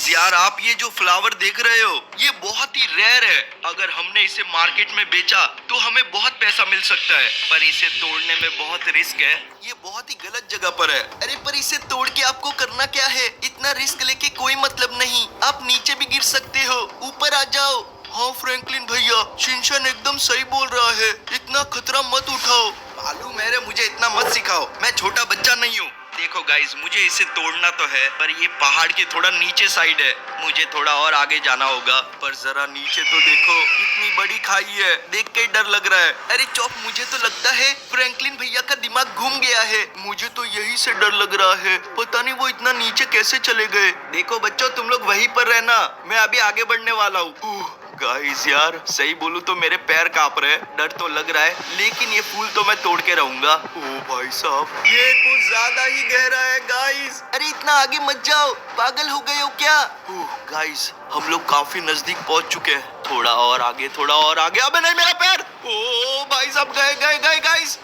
Guys यार, आप ये जो फ्लावर देख रहे हो ये बहुत ही रेयर है। अगर हमने इसे मार्केट में बेचा तो हमें बहुत पैसा मिल सकता है, पर इसे तोड़ने में बहुत रिस्क है। ये बहुत ही गलत जगह पर है। अरे पर इसे तोड़ के आपको करना क्या है? इतना रिस्क लेके कोई मतलब नहीं। आप नीचे भी गिर सकते हो, ऊपर आ जाओ। हाँ फ्रैंकलिन भैया, शिनचैन एकदम सही बोल रहा है। इतना खतरा मत उठाओ। मालूम है रे, मुझे इतना मत सिखाओ, मैं छोटा बच्चा नहीं हूँ। देखो गाइस, मुझे इसे तोड़ना तो है, पर ये पहाड़ के थोड़ा नीचे साइड है। मुझे थोड़ा और आगे जाना होगा। पर जरा नीचे तो देखो, कितनी बड़ी खाई है। देख के डर लग रहा है। अरे चौक, मुझे तो लगता है फ्रैंकलिन भैया का दिमाग घूम गया है। मुझे तो यही से डर लग रहा है। पता नहीं वो इतना नीचे कैसे चले गए। देखो बच्चों, तुम लोग वहीं पर रहना, मैं अभी आगे बढ़ने वाला हूँ। गाइस यार, सही बोलूं तो मेरे पैर कांप रहे हैं। डर तो लग रहा है, लेकिन ये फूल तो मैं तोड़ के रहूंगा। ओ भाई साहब, ये कुछ ज्यादा ही गहरा है गाइस। अरे इतना आगे मत जाओ, पागल हो गए हो क्या? गाइस, हम लोग काफी नजदीक पहुंच चुके हैं। थोड़ा और आगे, थोड़ा और आगे। अबे नहीं, मेरा पैर। ओ भाई साहब, गए गए गए गाइस,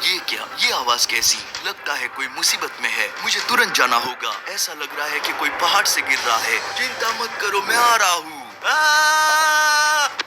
ये क्या? ये आवाज कैसी? लगता है कोई मुसीबत में है। मुझे तुरंत जाना होगा। ऐसा लग रहा है कि कोई पहाड़ से गिर रहा है। चिंता मत करो, मैं आ रहा हूँ।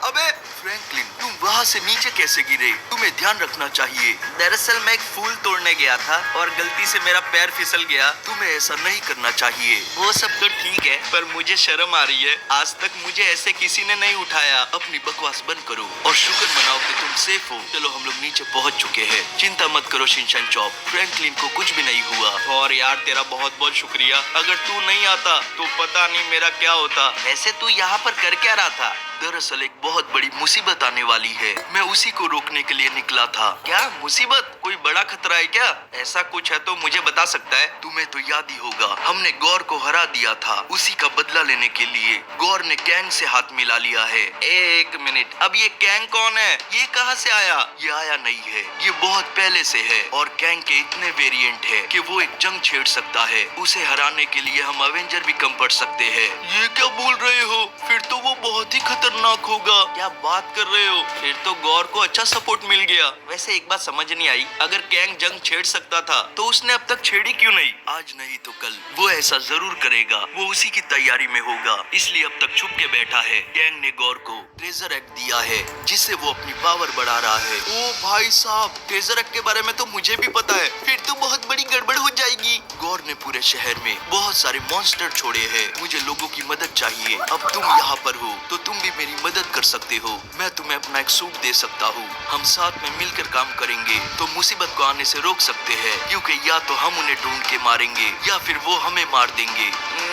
अबे फ्रैंकलिन, तुम वहाँ से नीचे कैसे गिरे? तुम्हें ध्यान रखना चाहिए। दरअसल मैं एक फूल तोड़ने गया था और गलती से मेरा पैर फिसल गया। तुम्हें ऐसा नहीं करना चाहिए। वो सब तो ठीक है, पर मुझे शर्म आ रही है। आज तक मुझे ऐसे किसी ने नहीं उठाया। अपनी बकवास बंद करो और शुक्र मनाओ कि तुम सेफ हो। चलो, हम लोग नीचे पहुँच चुके हैं। चिंता मत करो शिनचैन चॉप, फ्रैंकलिन को कुछ भी नहीं हुआ। और यार, तेरा बहुत बहुत शुक्रिया। अगर तू नहीं आता तो पता नहीं मेरा क्या होता। वैसे तू यहाँ पर कर क्या रहा था? दरअसल एक बहुत बड़ी मुसीबत आने वाली है। मैं उसी को रोकने के लिए निकला था। क्या मुसीबत? कोई बड़ा खतरा है क्या? ऐसा कुछ है तो मुझे बता सकता है? तुम्हें तो याद ही होगा, हमने गौर को हरा दिया था। उसी का बदला लेने के लिए गौर ने कैंग से हाथ मिला लिया है। एक मिनट, अब ये कैंग कौन है? ये कहाँ से आया? ये आया नहीं है, ये बहुत पहले से है। और कैंग के इतने वेरिएंट है कि वो एक जंग छेड़ सकता है। उसे हराने के लिए हम अवेंजर भी कम पड़ सकते हैं। ये क्या बोल रहे हो? फिर तो वो बहुत ही खतरनाक होगा। क्या बात कर रहे हो? फिर तो गौर को अच्छा सपोर्ट मिल गया। वैसे एक बात समझ नहीं आई, अगर कैंग जंग छेड़ सकता था तो उसने अब तक छेड़ी क्यों नहीं? आज नहीं तो कल वो ऐसा जरूर करेगा। वो उसी की तैयारी में होगा, इसलिए अब तक छुप के बैठा है। कैंग ने गौर को ट्रेजर एक्ट दिया है, जिससे वो अपनी पावर बढ़ा रहा है। ओ भाई साहब, ट्रेजर एक्ट के बारे में तो मुझे भी पता है। फिर तो बहुत बड़ी गड़बड़ हो जाएगी। गौर ने पूरे शहर में बहुत सारे मॉन्स्टर छोड़े हैं। मुझे लोगों की मदद चाहिए। अब तुम यहाँ पर हो तो तुम भी मेरी मदद कर सकते हो। मैं तुम्हें अपना एक सूट दे सकता हूँ। हम साथ में मिलकर काम करेंगे तो मुसीबत को आने से रोक सकते हैं। क्योंकि या तो हम उन्हें ढूंढ के मारेंगे या फिर वो हमें मार देंगे।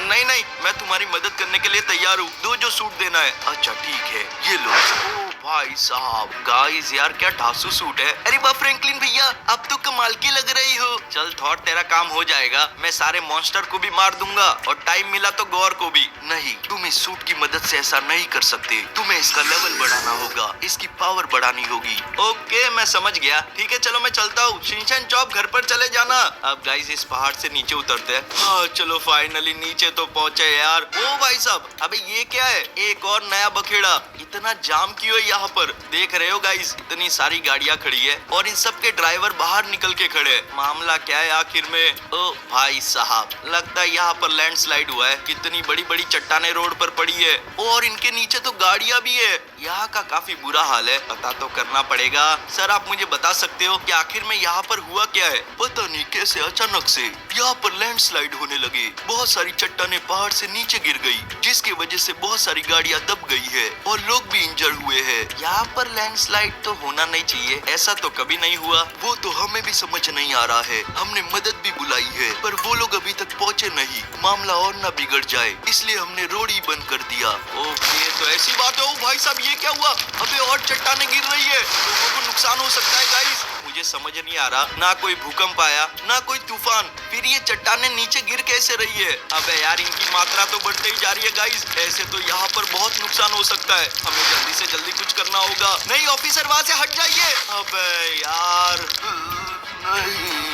नहीं नहीं, मैं तुम्हारी मदद करने के लिए तैयार हूँ। दो जो सूट देना है। अच्छा ठीक है, ये लो। भाई साहब, गाइस यार, क्या ढासू सूट है। अरे वाह फ्रैंकलिन भैया, अब तो कमाल की लग रही हो। चल थॉर, तेरा काम हो जाएगा। मैं सारे मॉन्स्टर को भी मार दूंगा और टाइम मिला तो गौर को भी। नहीं, तुम इस सूट की मदद से ऐसा नहीं कर सकते। तुम्हें इसका लेवल बढ़ाना होगा, इसकी पावर बढ़ानी होगी। ओके, मैं समझ गया। ठीक है, चलो मैं चलता हूँ। शिनचैन चॉप, घर पर चले जाना। अब गाइस, इस पहाड़ से नीचे उतरते हैं। हाँ चलो, फाइनली नीचे तो पहुंचे यार। ओ भाई साहब, अबे ये क्या है? एक और नया बखेड़ा। इतना जाम क्यों है यहाँ पर? देख रहे हो गाइस, इतनी सारी गाड़ियाँ खड़ी है और इन सब के ड्राइवर बाहर निकल के खड़े हैं। मामला क्या है आखिर में? ओ भाई साहब, लगता है यहाँ पर लैंडस्लाइड हुआ है। कितनी बड़ी बड़ी चट्टानें रोड पर पड़ी है और इनके नीचे तो गाड़ियाँ भी है। यहाँ का काफी बुरा हाल है। पता तो करना पड़ेगा। सर, आप मुझे बता सकते हो कि आखिर में यहाँ पर हुआ क्या है? पता नहीं कैसे अचानक से यहाँ पर लैंडस्लाइड होने लगे। बहुत सारी चट्टानें पहाड़ से नीचे गिर गई, जिसकी वजह से बहुत सारी गाड़ियाँ दब गई है और लोग भी इंजर हुए हैं। यहाँ पर लैंडस्लाइड तो होना नहीं चाहिए, ऐसा तो कभी नहीं हुआ। वो तो हमें भी समझ नहीं आ रहा है। हमने मदद भी बुलाई है, पर वो लोग अभी तक पहुँचे नहीं। मामला और न बिगड़ जाए, इसलिए हमने रोड ही बंद कर दिया। ओके, तो ऐसी बात है। ओ भाई साहब, ये क्या हुआ? अबे और चट्टानें गिर रही है, लोगों को नुकसान हो सकता है गाइस। मुझे समझ नहीं आ रहा, ना कोई भूकंप आया ना कोई तूफान, फिर ये चट्टानें नीचे गिर कैसे रही है? अबे यार, इनकी मात्रा तो बढ़ते ही जा रही है गाइस। ऐसे तो यहाँ पर बहुत नुकसान हो सकता है। हमें जल्दी से जल्दी कुछ करना होगा। नहीं ऑफिसर, वहाँ से हट जाइए। अबे यार, नहीं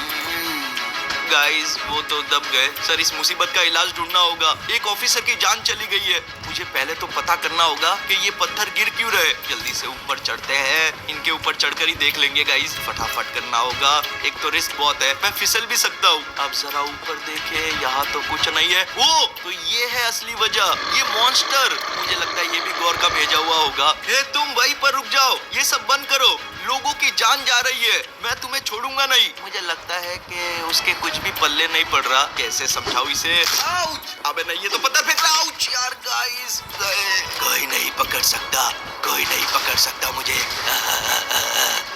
गाइस वो तो दब गए। सर इस मुसीबत का इलाज ढूंढना होगा। एक ऑफिसर की जान चली गई है। मुझे पहले तो पता करना होगा कि ये पत्थर गिर क्यों रहे। जल्दी से ऊपर चढ़ते हैं। इनके ऊपर चढ़कर ही देख लेंगे गाइस। फटाफट करना होगा। एक तो रिस्क बहुत है, मैं फिसल भी सकता हूँ। अब जरा ऊपर देखे, यहाँ तो कुछ नहीं है। ओ तो ये है असली वजह, ये मॉन्स्टर। मुझे लगता है ये भी गौर का भेजा हुआ होगा। हे तुम वहीं पर रुक जाओ, ये सब बंद करो। लोगों की जान जा रही है, मैं तुम्हें छोड़ूंगा नहीं। मुझे लगता है कि उसके कुछ भी पल्ले नहीं पड़ रहा। कैसे समझाऊं इसे? आउच! अबे नहीं, ये तो पत्थर फेंक रहा। आउच यार गाइस, कोई नहीं पकड़ सकता, कोई नहीं पकड़ सकता मुझे।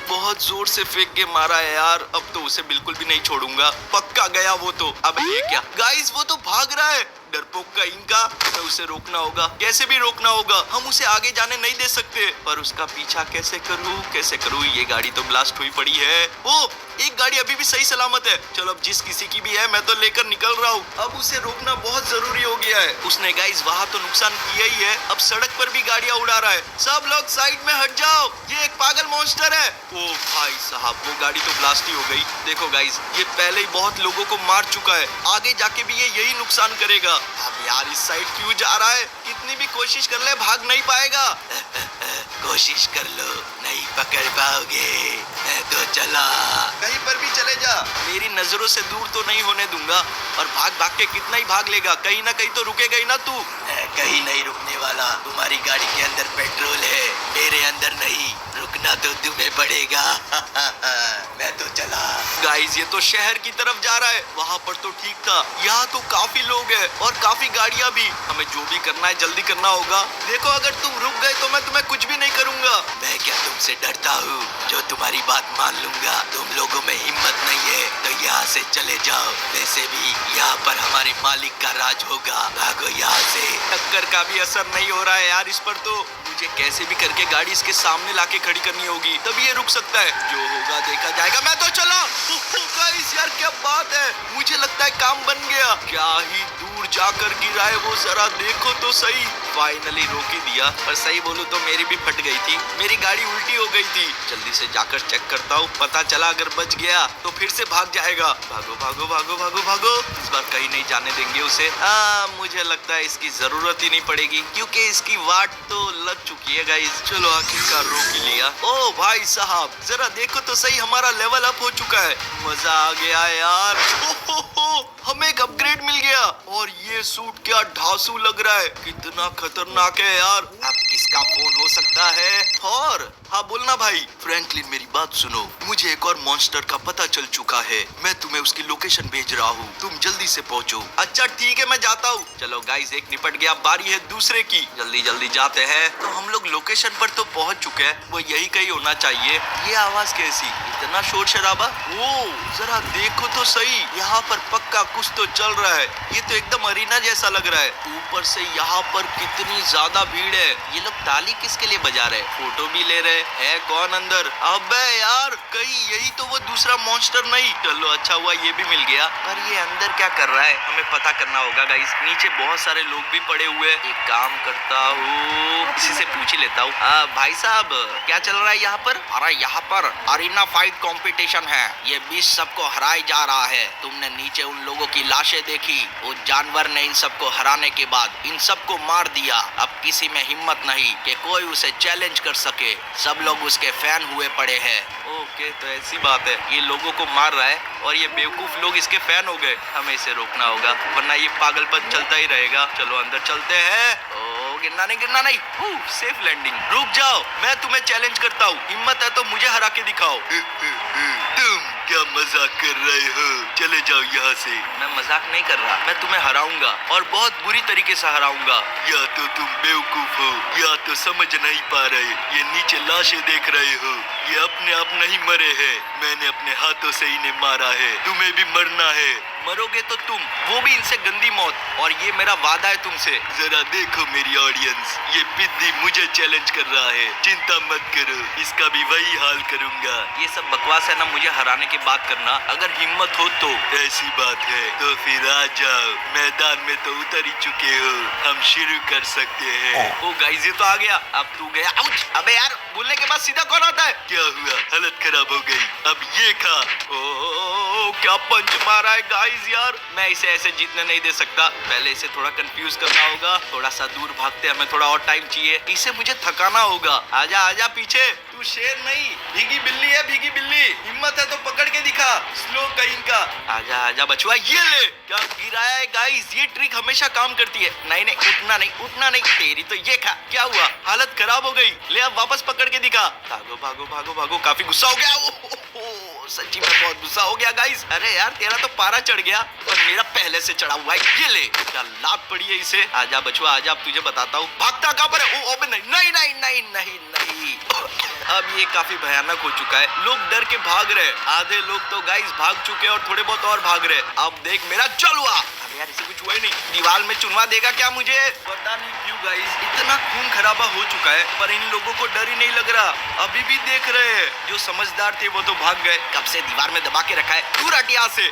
बहुत जोर से फेंक के मारा है यार। अब तो उसे बिल्कुल भी नहीं छोड़ूंगा। पक्का गया वो तो। अब ये क्या गाइस, वो तो भाग रहा है। डरपोक का इनका, हमें उसे रोकना होगा। कैसे भी रोकना होगा। हम उसे आगे जाने नहीं दे सकते। पर उसका पीछा कैसे करूं, कैसे करूं? ये गाड़ी तो ब्लास्ट हुई पड़ी है। ओ एक गाड़ी अभी भी सही सलामत है। चलो अब जिस किसी की भी है, मैं तो लेकर निकल रहा हूँ। अब उसे रोकना बहुत जरूरी हो गया है। उसने गाइस वहाँ तो नुकसान किया ही है, अब सड़क पर भी गाड़ियाँ उड़ा रहा है। सब लोग साइड में हट जाओ, ये एक पागल मॉन्स्टर है। ओ भाई साहब, वो गाड़ी तो ब्लास्ट ही हो गई। देखो गाइस, ये पहले ही बहुत लोगों को मार चुका है। आगे जाके भी ये यही नुकसान करेगा। अब यार इस साइड क्यों जा रहा है? कितनी भी कोशिश कर ले, भाग नहीं पाएगा। कोशिश कर लो, नहीं पकड़ पाओगे तो चला। कहीं पर भी चले जा, मेरी नजरों से दूर तो नहीं होने दूंगा। और भाग भाग के कितना ही भाग लेगा, कहीं ना कहीं तो रुकेगा ही ना तू। कहीं नहीं रुकने वाला। तुम्हारी गाड़ी के अंदर पेट्रोल है, मेरे अंदर नहीं। रुकना तो तुम्हें पड़ेगा। मैं तो चला। गाइस ये तो शहर की तरफ जा रहा है। वहाँ पर तो ठीक था, यहाँ तो काफी लोग हैं और काफी गाड़ियाँ भी। हमें जो भी करना है जल्दी करना होगा। देखो अगर तुम रुक गए तो मैं तुम्हें कुछ भी नहीं करूँगा। मैं क्या तुमसे डरता हूँ जो तुम्हारी बात मान लूंगा? तुम लोगों में हिम्मत नहीं है तो यहाँ से चले जाओ। वैसे भी यहाँ पर हमारे मालिक का राज होगा। भागो यहाँ से। टक्कर का भी असर नहीं हो रहा है यार इस पर तो। मुझे कैसे भी करके गाड़ी इसके सामने लाके खड़ी करनी होगी, तभी ये रुक सकता है। जो होगा देखा जाएगा। मैं तो चला। गाइस यार क्या बात है, मुझे लगता है काम बन गया। क्या ही दूर जाकर गिरा है वो, जरा देखो तो सही। फाइनली रोक ही दिया। पर सही बोलूं तो मेरी भी फट गई थी, मेरी गाड़ी उल्टी हो गई थी। जल्दी से जाकर चेक करता हूँ, पता चला अगर बच गया तो फिर से भाग जाएगा। भागो भागो भागो भागो भागो। इस बार कहीं नहीं जाने देंगे उसे। मुझे लगता है इसकी जरूरत ही नहीं पड़ेगी, क्योंकि इसकी वाट तो लग चुकी है गाइस। चलो आखिरकार रोक ही लिया। ओ भाई साहब जरा देखो तो सही, हमारा लेवल अप हो चुका है। मजा आ गया यार। हमें एक अपग्रेड मिल गया। और ये सूट क्या ढांसू लग रहा है, कितना खतरनाक है यार। अब किसका फोन हो सकता है? और हाँ बोलना भाई। फ्रैंकलिन मेरी बात सुनो, मुझे एक और मॉन्स्टर का पता चल चुका है। मैं तुम्हें उसकी लोकेशन भेज रहा हूँ, तुम जल्दी से पहुँचो। अच्छा ठीक है, मैं जाता हूँ। चलो गाइस एक निपट गया, बारी है दूसरे की। जल्दी जल्दी जाते हैं। तो हम लोग लोकेशन पर तो पहुँच चुके हैं, वो यही कहीं होना चाहिए। ये आवाज कैसी, इतना शोर शराबा? ओ जरा देखो तो सही, यहाँ पर पक्का कुछ तो चल रहा है। ये तो एकदम अरीना जैसा लग रहा है। ऊपर से यहाँ पर कितनी ज्यादा भीड़ है। ये लोग ताली किसके लिए बजा रहे हैं? फोटो भी ले रहे है कौन अंदर? अबे यार कहीं यही तो वो दूसरा मॉन्स्टर नहीं। चलो अच्छा हुआ ये भी मिल गया। पर ये अंदर क्या कर रहा है, हमें पता करना होगा गाइस। नीचे बहुत सारे लोग भी पड़े हुए। एक काम करता हूँ, किसी से पूछ ही लेता हूँ। भाई साहब क्या चल रहा है यहाँ पर? अरे यहाँ पर अरीना फाइट कंपटीशन है। ये 20 सबको हराया जा रहा है। तुमने नीचे उन लोगों की लाशें देखी? वो जानवर ने इन सबको हराने के बाद इन सबको मार दिया। अब किसी में हिम्मत नहीं कि कोई उसे चैलेंज कर सके। सब लोग उसके फैन हुए पड़े हैं। ओके तो ऐसी बात है, ये लोगों को मार रहा है और ये बेवकूफ लोग इसके फैन हो गए। हमें इसे रोकना होगा वरना ये पागलपन चलता ही रहेगा। चलो अंदर चलते हैं। गिरना नहीं। Safe landing. रुक जाओ, मैं तुम्हें चैलेंज करता हूँ। हिम्मत है तो मुझे हरा के दिखाओ। तुम क्या मजाक कर रहे हो? चले जाओ यहाँ से। मैं मजाक नहीं कर रहा, मैं तुम्हें हराऊंगा और बहुत बुरी तरीके से हराऊंगा। या तो तुम बेवकूफ हो या तो समझ नहीं पा रहे। ये नीचे लाशें देख रहे हो, ये अपने आप नहीं मरे हैं। मैंने अपने हाथों से इन्हें मारा है। तुम्हें भी मरना है। मरोगे तो तुम, वो भी इनसे गंदी मौत। और ये मेरा वादा है तुमसे। जरा देखो मेरी ऑडियंस, ये पिद्दी मुझे चैलेंज कर रहा है। चिंता मत करो, इसका भी वही हाल करूंगा। ये सब बकवास है ना, मुझे हराने की बात करना। अगर हिम्मत हो तो। ऐसी बात है तो फिर आ जाओ। मैदान में तो उतर ही चुके हो, हम शुरू कर सकते हैं। ओ गाइस ये तो आ गया। अब तू गया। आउच! अबे यार बोलने के बाद सीधा कौन आता है? क्या हुआ? हालत खराब हो गई। अब ये खा। ओ क्या पंच मारा है गाइस यार। मैं इसे ऐसे जीतने नहीं दे सकता, पहले इसे थोड़ा कंफ्यूज करना होगा, थोड़ा सा दूर भागते हमें थोड़ा और टाइम चाहिए, इसे मुझे थकाना होगा। आजा आजा पीछे, तू शेर नहीं भीगी बिल्ली है, भीगी बिल्ली, हिम्मत है तो पकड़ के दिखा, स्लो कहीं का। आजा आजा बचुआ, ये ले, क्या गिराया है गाइस, ये ट्रिक हमेशा काम करती है। नहीं नहीं उठना नहीं, उठना नहीं, तेरी तो ये खा, क्या हुआ, हालत खराब हो गई, ले अब वापस पकड़ के दिखा। भागो भागो भागो भागो, काफी गुस्सा हो गया, सच्ची में बहुत गुस्सा हो गया गाइस। अरे यार तेरा तो पारा चढ़ गया और मेरा पहले से चढ़ा हुआ है, ये ले, क्या लात पड़ी है इसे। आजा बचुआ आजा, अब तुझे बताता हूँ। भागता कहाँ पर है? ओ नहीं नहीं नहीं नहीं नहीं नहीं। अब ये काफी भयानक हो चुका है, लोग डर के भाग रहे, आधे लोग तो गाइस भाग चुके और थोड़े बहुत और भाग रहे। अब देख मेरा चलवा, अरे यार इसे कुछ हुआ ही नहीं, दीवार में चुनवा देगा क्या मुझे, पता नहीं क्यों गाइस इतना खून खराबा हो चुका है, पर इन लोगों को डर ही नहीं लग रहा, अभी भी देख रहे हैं। जो समझदार थे वो तो भाग गए, कब से दीवार में दबा के रखा है, दूर हट यहाँ से।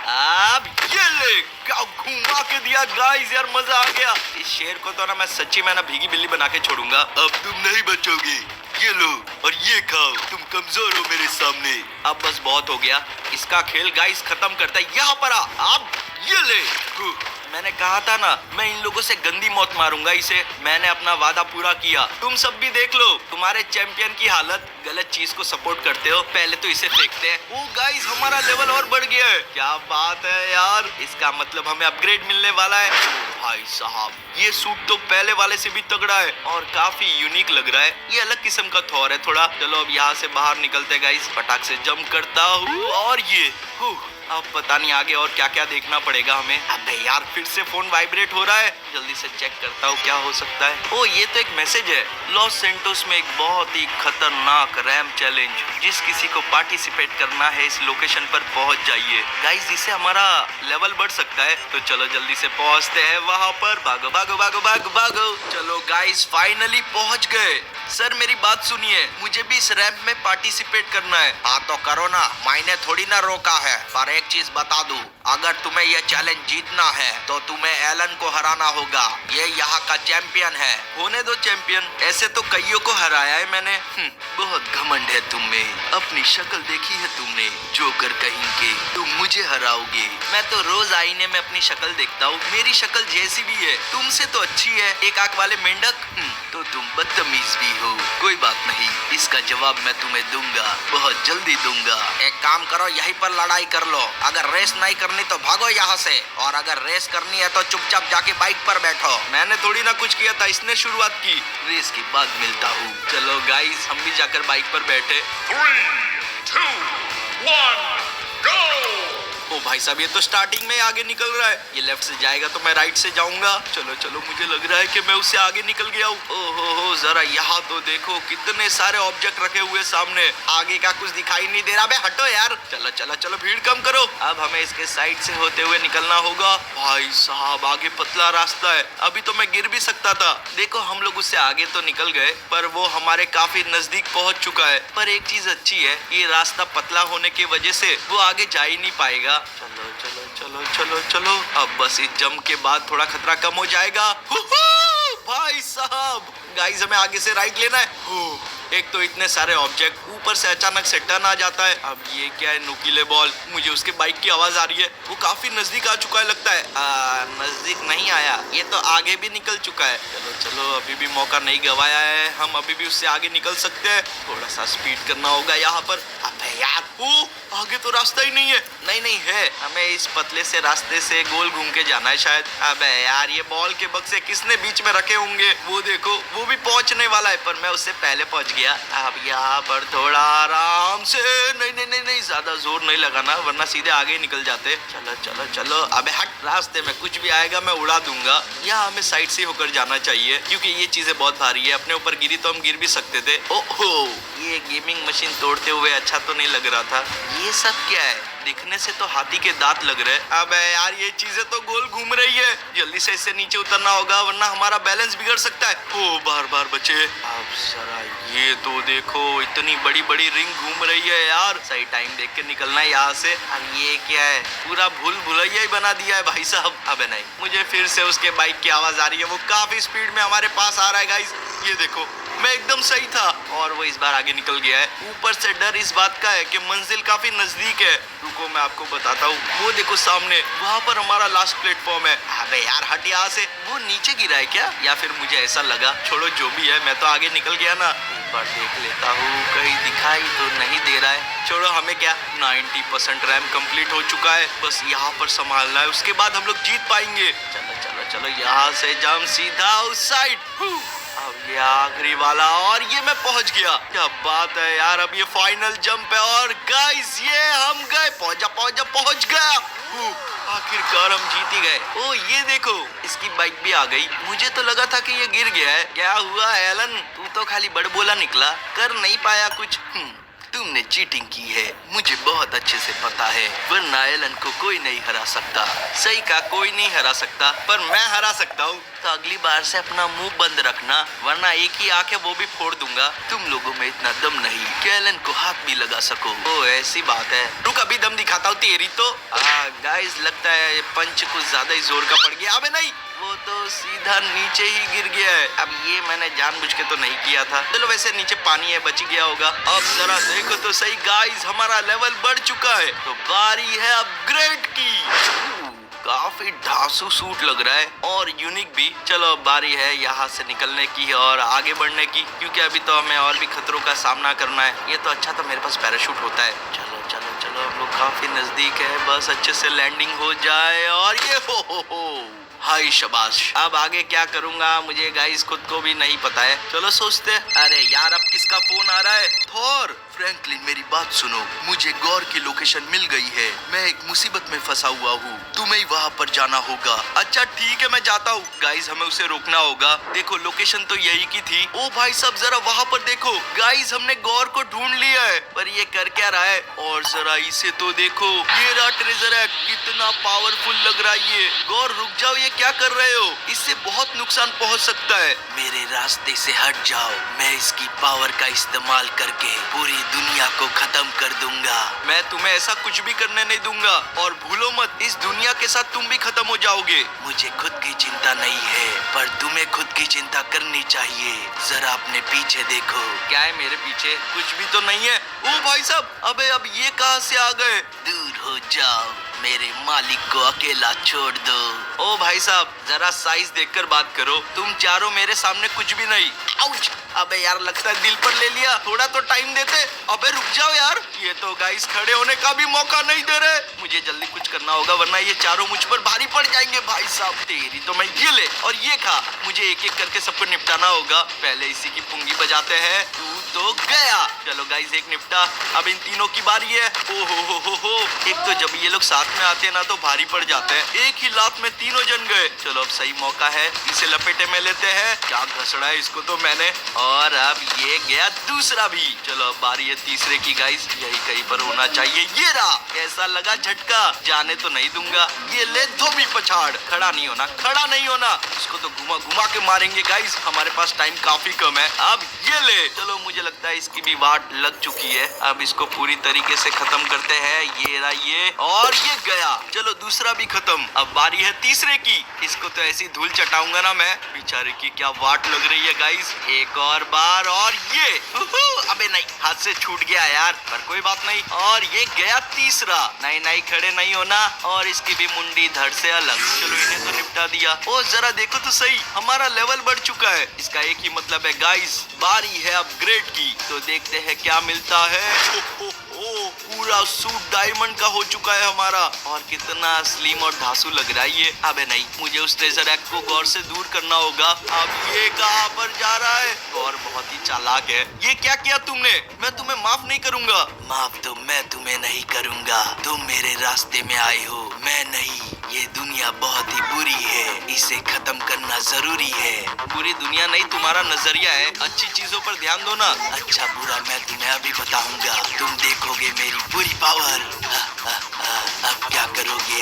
अब ये ले, क्या घुमा के दिया गाइस यार, मजा आ गया। इस शेर को तो ना मैं सच्ची में ना भीगी बिल्ली बना के छोड़ूंगा। अब तुम नहीं बचोगे, ये लो और ये खाओ, तुम कमजोर हो मेरे सामने। अब बस बहुत हो गया, इसका खेल गाइस खत्म करता है, यहाँ पर आ, अब ये ले। मैंने कहा था ना मैं इन लोगों से गंदी मौत मारूंगा इसे, मैंने अपना वादा पूरा किया। तुम सब भी देख लो तुम्हारे चैंपियन की हालत, गलत चीज को सपोर्ट करते हो, पहले तो इसे फेंकते हैं। ओ गाइस हमारा लेवल और बढ़ गया है, क्या बात है यार, इसका मतलब हमें अपग्रेड मिलने वाला है। भाई साहब ये सूट तो पहले वाले से भी तगड़ा है और काफी यूनिक लग रहा है, ये अलग किस्म का थॉर है थोड़ा। चलो अब यहाँ से बाहर निकलते गाइस, फटाक से जंप करता हूँ और ये अब पता नहीं आगे और क्या क्या देखना पड़ेगा हमें। अबे यार फिर से फोन वाइब्रेट हो रहा है, जल्दी से चेक करता हूँ क्या हो सकता है। ओ ये तो एक मैसेज है, लॉस सेंटोस में एक बहुत ही खतरनाक रैम चैलेंज, जिस किसी को पार्टिसिपेट करना है इस लोकेशन पर पहुंच जाइए। गाइस जिससे हमारा लेवल बढ़ सकता है, तो चलो जल्दी से पहुंचते हैं वहां पर। भागो भागो भागो भागो भागो। चलो गाइस फाइनली पहुंच गए। सर मेरी बात सुनिए, मुझे भी इस रैंप में पार्टिसिपेट करना है। हाँ तो करो ना, मैंने थोड़ी ना रोका है, पर एक चीज बता दूं, अगर तुम्हें यह चैलेंज जीतना है तो तुम्हें एलन को हराना होगा, ये यहाँ का चैंपियन है। होने दो चैंपियन, ऐसे तो कईयों को हराया है मैंने। बहुत घमंड है तुम में, अपनी शक्ल देखी है तुमने, जोकर कहीं के, तुम मुझे हराओगे। मैं तो रोज आईने में अपनी शक्ल देखता हूँ, मेरी शक्ल जैसी भी है, तुमसे तो अच्छी है। एक आंख वाले मेंढक, तो तुम बदतमीज भी हो। कोई बात नहीं, इसका जवाब मैं तुम्हें दूंगा, बहुत जल्दी दूंगा। एक काम करो, यहीं पर लड़ाई कर लो, अगर रेस नहीं करनी तो भागो यहाँ से, और अगर रेस करनी है तो चुपचाप जाके बाइक पर बैठो। मैंने थोड़ी ना कुछ किया था, इसने शुरुआत की, रेस के बाद मिलता हूँ। चलो गाइस हम भी जाकर बाइक पर बैठे। 3, 2, 1, go! ओ भाई साहब ये तो स्टार्टिंग में आगे निकल रहा है, ये लेफ्ट से जाएगा तो मैं राइट से जाऊंगा। चलो चलो मुझे लग रहा है कि मैं उससे आगे निकल गया हूँ। ओहो जरा यहाँ तो देखो कितने सारे ऑब्जेक्ट रखे हुए सामने, आगे का कुछ दिखाई नहीं दे रहा। बे हटो यार, चलो चलो चलो भीड़ कम करो। अब हमें इसके साइड से होते हुए निकलना होगा। भाई साहब आगे पतला रास्ता है, अभी तो मैं गिर भी सकता था। देखो हम लोग उससे आगे तो निकल गए, पर वो हमारे काफी नजदीक पहुंच चुका है। पर एक चीज अच्छी है, ये रास्ता पतला होने की वजह से वो आगे जा ही नहीं पाएगा। चलो चलो चलो चलो चलो, अब बस इस जंप के बाद थोड़ा खतरा कम हो जाएगा। भाई साहब गाइस हमें आगे से राइट लेना है। एक तो इतने सारे ऑब्जेक्ट, ऊपर से अचानक से टर्न आ जाता है। अब ये क्या है, नुकीले बॉल, मुझे उसके बाइक की आवाज आ रही है, वो काफी नजदीक आ चुका है लगता है। नजदीक नहीं आया, ये तो आगे भी निकल चुका है। चलो चलो अभी भी मौका नहीं गवाया है, हम अभी भी उससे आगे निकल सकते हैं। थोड़ा सा स्पीड करना होगा यहाँ पर। अबे यार आगे तो रास्ता ही नहीं है। नहीं नहीं है, हमें इस पतले से रास्ते से गोल घूम के जाना है शायद। अबे यार ये बॉल के बक्से किसने बीच में रखे होंगे, वो देखो वो भी पहुंचने वाला है, पर मैं उससे पहले पहुंच गया। अब यहाँ पर थोड़ा आराम से, नहीं नहीं नहीं नहीं ज्यादा जोर नहीं लगाना वरना सीधे आगे ही निकल जाते। चलो चलो चलो, अबे हट, रास्ते में कुछ भी आएगा मैं उड़ा दूंगा। यहाँ हमें साइड से होकर जाना चाहिए क्योंकि ये चीजें बहुत भारी है, अपने ऊपर गिरी तो हम गिर भी सकते थे। ओहो ये गेमिंग मशीन तोड़ते हुए अच्छा तो नहीं लग रहा था। ये सब क्या है, दिखने से तो हाथी के दांत लग रहे हैं। अबे यार ये चीजें तो गोल घूम रही है, जल्दी से इससे नीचे उतरना होगा वरना हमारा बैलेंस बिगड़ सकता है। ओ बार बार बचे। अब जरा ये तो देखो इतनी बड़ी बड़ी रिंग घूम रही है यार, सही टाइम देख के निकलना है यहाँ से। अब ये क्या है, पूरा भूल भुलैया ही बना दिया है भाई साहब। अबे नहीं, मुझे फिर से उसके बाइक की आवाज आ रही है, वो काफी स्पीड में हमारे पास आ रहा है गाइस। ये देखो मैं एकदम सही था और वो इस बार आगे निकल गया है। ऊपर से डर इस बात का है कि मंजिल काफी नजदीक है। रुको मैं आपको बताता हूँ, वो देखो सामने, वहाँ पर हमारा लास्ट प्लेटफॉर्म है। अबे यार हट यहाँ से। वो नीचे गिरा है क्या, या फिर मुझे ऐसा लगा। छोड़ो जो भी है, मैं तो आगे निकल गया ना। एक बार देख लेता हूँ, कहीं दिखाई तो नहीं दे रहा है। छोड़ो हमें क्या, 90% रैम कंप्लीट हो चुका है। बस यहाँ पर संभालना है, उसके बाद हम लोग जीत पाएंगे। चलो चलो चलो, यहाँ से जंप सीधा उस साइड। अब ये आखिरी वाला, और ये मैं पहुंच गया। क्या बात है यार, अब ये फाइनल जंप है और गाइस ये हम गए। पहुंच गया। आखिरकार हम जीत ही गए। ओ ये देखो, इसकी बाइक भी आ गई। मुझे तो लगा था कि ये गिर गया है। क्या हुआ एलन, तू तो खाली बड़बोला निकला, कर नहीं पाया कुछ। तुमने चीटिंग की है, मुझे बहुत अच्छे से पता है, वरना एलन को कोई नहीं हरा सकता। सही का, कोई नहीं हरा सकता, पर मैं हरा सकता हूँ। तो अगली बार से अपना मुंह बंद रखना, वरना एक ही आंख है वो भी फोड़ दूंगा। तुम लोगों में इतना दम नहीं कि एलन को हाथ भी लगा सको। ओ ऐसी बात है, रुक अभी दम दिखाता हूँ तेरी तो। गाइस लगता है पंच कुछ ज्यादा ही जोर का पड़ गया। अबे नहीं, वो तो सीधा नीचे ही गिर गया है। अब ये मैंने जानबूझ के तो नहीं किया था। चलो वैसे नीचे पानी है, बच गया होगा। अब जरा देखो तो सही गाइस, हमारा लेवल बढ़ चुका है। तो बारी है अपग्रेड की। काफी ढांसू सूट लग रहा है और यूनिक भी। चलो बारी है यहाँ से निकलने की और आगे बढ़ने की, क्योंकि अभी तो हमें और भी खतरों का सामना करना है। ये तो अच्छा था मेरे पास पैराशूट होता है। चलो चलो चलो, हम लोग काफी नजदीक है, बस अच्छे से लैंडिंग हो जाए। और ये हो हाय शाबाश। अब आगे क्या करूंगा मुझे गाइस खुद को भी नहीं पता है। चलो सोचते। अरे यार अब किसका फोन आ रहा है? थॉर। फ्रैंकलिन मेरी बात सुनो, मुझे गौर की लोकेशन मिल गई है। मैं एक मुसीबत में फंसा हुआ हूँ, तुम्हें वहाँ पर जाना होगा। अच्छा ठीक है, मैं जाता हूँ। गाइस हमें उसे रोकना होगा। देखो लोकेशन तो यही की थी। ओ भाई साहब जरा वहाँ पर देखो। गाइस हमने गौर को ढूंढ लिया है, पर ये कर क्या रहा है? और जरा इसे तो देखो, ये रहा ट्रेजर है। कितना पावरफुल लग रहा है ये। गौर रुक जाओ, ये क्या कर रहे हो? इससे बहुत नुकसान पहुँच सकता है। मेरे रास्ते से हट जाओ, मैं इसकी पावर का इस्तेमाल करके पूरी दुनिया को खत्म कर दूंगा। मैं तुम्हें ऐसा कुछ भी करने नहीं दूंगा, और भूलो मत इस दुनिया के साथ तुम भी खत्म हो जाओगे। मुझे खुद की चिंता नहीं है, पर तुम्हें खुद की चिंता करनी चाहिए। जरा अपने पीछे देखो। क्या है मेरे पीछे? कुछ भी तो नहीं है। ओ भाई साहब, अबे अब ये कहां से आ गए? दूर हो जाओ, मेरे मालिक को अकेला छोड़ दो। ओ भाई साहब जरा साइज देखकर बात करो, तुम चारों मेरे सामने कुछ भी नहीं। आउच! अबे यार लगता है दिल पर ले लिया, थोड़ा तो टाइम देते। अबे रुक जाओ यार, ये तो गाइस खड़े होने का भी मौका नहीं दे रहे। मुझे जल्दी कुछ करना होगा, वरना ये चारों मुझ पर भारी पड़ जाएंगे। भाई साहब तेरी तो मैं ये ले और ये खा। मुझे एक एक करके सबको निपटाना होगा। पहले इसी की पुंगी बजाते हैं। तू तो गया। चलो गाइस एक निपटा, अब इन तीनों की बारी है। ओ हो। एक तो जब ये लोग साथ में आते हैं ना तो भारी पड़ जाते हैं। एक ही लात में तीनों जन गए। चलो अब सही मौका है, इसे लपेटे में लेते हैं। क्या घसड़ा है इसको तो मैंने, और अब ये गया दूसरा भी। चलो अब बारी है तीसरे की गाइस, यही कहीं पर होना चाहिए। ये रहा। कैसा लगा झटका? जाने तो नहीं दूंगा। ये ले धोबी पछाड़। खड़ा नहीं होना। इसको तो घुमा घुमा के मारेंगे गाइस, हमारे पास टाइम काफी कम है। अब ये ले। चलो मुझे लगता है इसकी भी वाट लग चुकी है। अब इसको पूरी तरीके से खत्म करते हैं। ये रहा ये, और ये गया। चलो दूसरा भी खत्म। अब बारी है तीसरे की। इसको तो ऐसी धूल चटाऊंगा ना मैं। बेचारे की क्या वाट लग रही है गाइस। एक और बार, और ये अबे नहीं, हाथ से छूट गया यार, पर कोई बात नहीं। और ये गया तीसरा। नहीं खड़े नहीं होना, और इसकी भी मुंडी धड़ से अलग। चलो इन्हें तो निपटा दिया। ओ जरा देखो तो सही, हमारा लेवल बढ़ चुका है। इसका एक ही मतलब है गाइस, बारी है अपग्रेड की। तो देखते हैं क्या मिलता है। पूरा सूट डायमंड का हो चुका है हमारा, और कितना स्लिम और धांसू लग रहा है ये। अबे नहीं, मुझे उस ट्रेजर एक्ट को गौर से दूर करना होगा। अब ये कहां पर जा रहा है? गौर बहुत ही चालाक है। ये क्या किया तुमने? मैं तुम्हें माफ नहीं करूंगा। माफ तो मैं तुम्हें नहीं करूंगा, तुम मेरे रास्ते में आए हो, मैं नहीं। ये दुनिया बहुत ही बुरी है, इसे खत्म करना जरूरी है। पूरी दुनिया नहीं, तुम्हारा नजरिया है। अच्छी चीजों पर ध्यान दो ना। अच्छा बुरा मैं तुम्हें अभी बताऊंगा, तुम देखोगे मेरी पूरी पावर। अब क्या करोगे?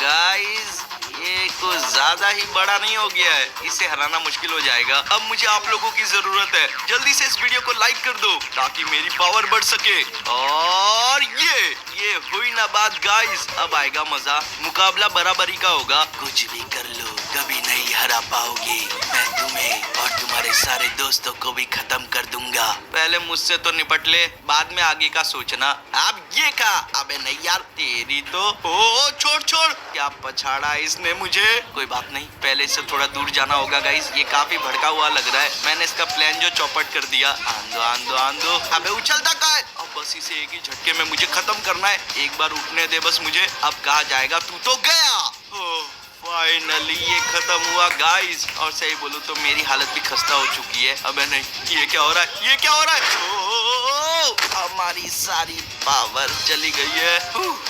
गाइस ये कुछ ज्यादा ही बड़ा नहीं हो गया है, इसे हराना मुश्किल हो जाएगा। अब मुझे आप लोगों की जरूरत है। जल्दी से इस वीडियो को लाइक कर दो ताकि मेरी पावर बढ़ सके। और ये हुई ना बात गाइस, अब आएगा मजा। मुकाबला बराबरी का होगा। कुछ भी कर लो, कभी नहीं हरा पाओगे। मैं तुम्हें और तुम्हारे सारे दोस्तों को भी खत्म कर दूंगा। पहले मुझसे तो निपट ले, बाद में आगे का सोचना। अब ये कहा, अबे नहीं यार, तेरी तो ओ छोड़ छोड़, क्या पछाड़ा इसने मुझे। कोई बात नहीं, पहले से थोड़ा दूर जाना होगा गाइस। ये काफी भड़का हुआ लग रहा है। मैंने इसका प्लान जो चौपट कर दिया। आंदो आंदो आंदो, अबे उछलता कहाँ है? अब बस इसे एक ही झटके में मुझे खत्म करना है। एक बार उठने दे बस मुझे। अब कहा जाएगा, तू तो गया। फाइनली ये खत्म हुआ गाइस। और सही बोलूं तो मेरी हालत भी खस्ता हो चुकी है। अबे नहीं, ये क्या हो रहा है, ये क्या हो रहा है? हमारी सारी पावर चली गई है।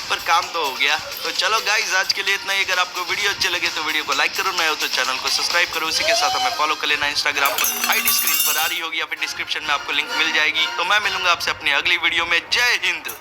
पर काम तो हो गया। तो चलो गाइस, आज के लिए इतना ही। अगर आपको वीडियो अच्छे लगे तो वीडियो को लाइक करो, नए हो तो चैनल को सब्सक्राइब करो। उसी के साथ हमें फॉलो कर लेना इंस्टाग्राम पर। आईडी स्क्रीन पर आ रही होगी या फिर डिस्क्रिप्शन में आपको लिंक मिल जाएगी। तो मैं मिलूंगा आपसे अपनी अगली वीडियो में। जय हिंद।